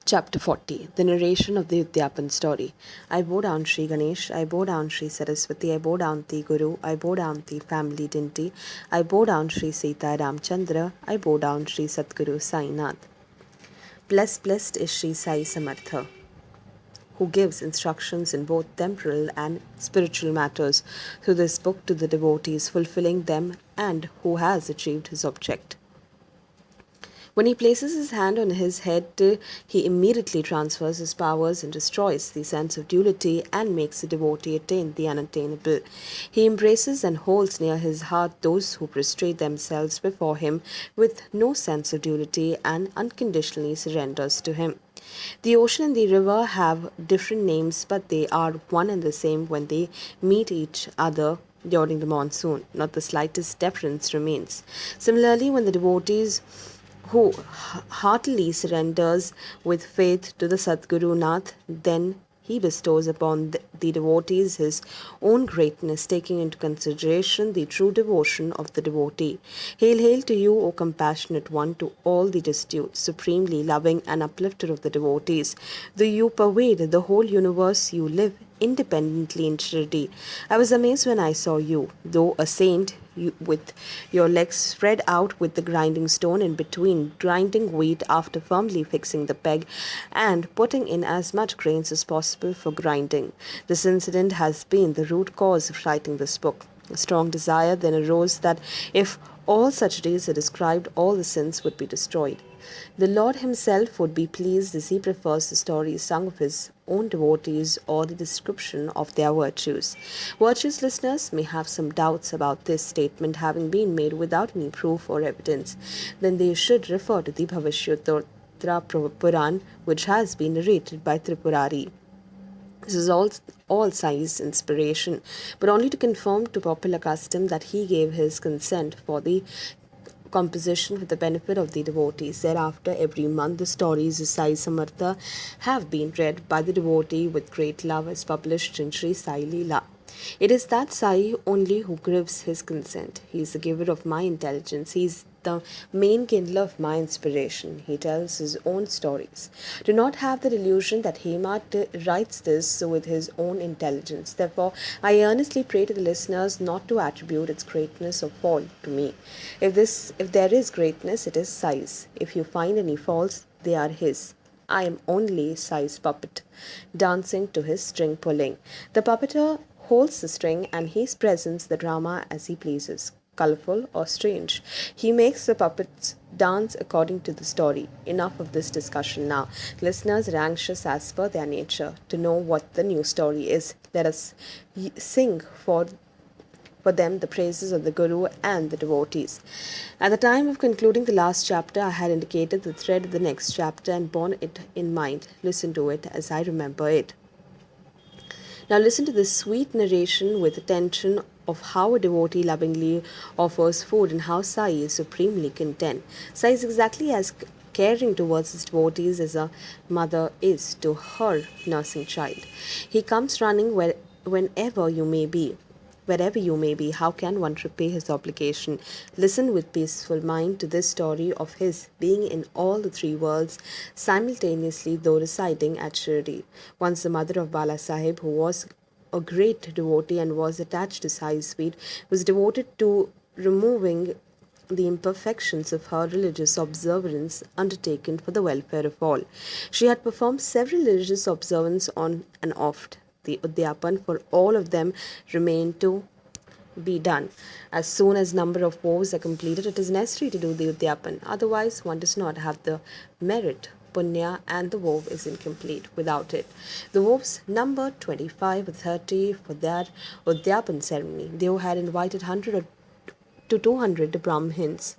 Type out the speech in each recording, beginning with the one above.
Chapter 40. The narration of the Udyapan story. I bow down Sri Ganesh, I bow down Sri Saraswati, I bow down the Guru, I bow down the family Dinti, I bow down Shri Sita Ramchandra, I bow down Shri Satguru Sai Nath. Blessed is Shri Sai Samartha, who gives instructions in both temporal and spiritual matters through this book to the devotees, fulfilling them, and who has achieved his object. When he places his hand on his head, he immediately transfers his powers and destroys the sense of duality and makes the devotee attain the unattainable. He embraces and holds near his heart those who prostrate themselves before him with no sense of duality and unconditionally surrenders to him. The ocean and the river have different names, but they are one and the same when they meet each other during the monsoon. Not the slightest difference remains. Similarly, when the devotees who heartily surrenders with faith to the Sadguru Nath, then he bestows upon the devotees his own greatness, taking into consideration the true devotion of the devotee. Hail, hail to you, O compassionate one, to all the destitute, supremely loving and uplifter of the devotees. Though you pervade the whole universe, you live independently in charity. I was amazed when I saw you, though a saint, with your legs spread out with the grinding stone in between, grinding wheat after firmly fixing the peg and putting in as much grains as possible for grinding. This incident has been the root cause of writing this book. A strong desire then arose that if all such days are described, all the sins would be destroyed. The Lord himself would be pleased, as he prefers the stories sung of his own devotees or the description of their virtues. Virtuous listeners may have some doubts about this statement having been made without any proof or evidence. Then they should refer to the Bhavashyottara Puran, which has been narrated by Tripurari. This is all Sai's inspiration, but only to confirm to popular custom that he gave his consent for the composition for the benefit of the devotees. Thereafter, every month, the stories of Sai Samartha have been read by the devotee with great love as published in Shri Sai Leela. It is that Sai only who gives his consent. He is the giver of my intelligence. He is the main kindler of my inspiration. He tells his own stories. Do not have the delusion that Hemat writes this with his own intelligence. Therefore, I earnestly pray to the listeners not to attribute its greatness or fault to me. If there is greatness, it is Sai's. If you find any faults, they are his. I am only Sai's puppet, dancing to his string pulling. The puppeteer holds the string and he presents the drama as he pleases, colorful or strange. He makes the puppets dance according to the story. Enough of this discussion now. Listeners are anxious as per their nature to know what the new story is. Let us sing for them the praises of the Guru and the devotees. At the time of concluding the last chapter, I had indicated the thread of the next chapter and borne it in mind. Listen to it as I remember it. Now listen to this sweet narration with attention of how a devotee lovingly offers food and how Sai is supremely content. Sai is exactly as caring towards his devotees as a mother is to her nursing child. He comes running wherever you may be. Wherever you may be, how can one repay his obligation? Listen with peaceful mind to this story of his being in all the three worlds simultaneously, though residing at Shirdi. Once the mother of Bala Sahib, who was a great devotee and was attached to Sai's feet, was devoted to removing the imperfections of her religious observance undertaken for the welfare of all. She had performed several religious observances on and off the Udyapan, for all of them remain to be done. As soon as number of vows are completed, it is necessary to do the Udyapan. Otherwise, one does not have the merit, punya, and the vow is incomplete without it. The vows number 25 or 30 for that Udyapan ceremony. Deo had invited 100 to 200 Brahmins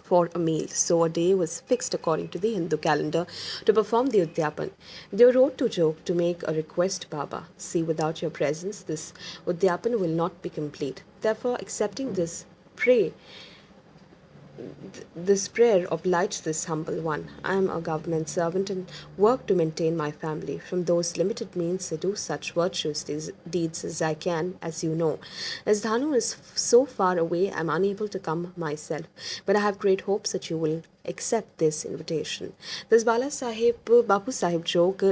for a meal, so a day was fixed according to the Hindu calendar to perform the Udyapan. They wrote to joke to make a request to Baba. See, without your presence, this Udyapan will not be complete. Therefore, accepting this prayer obliges this humble one. I am a government servant and work to maintain my family. From those limited means, I do such virtuous deeds as I can, as you know. As Dahanu is so far away, I am unable to come myself, but I have great hopes that you will accept this invitation. This Bala Sahib, Bapu Sahib joke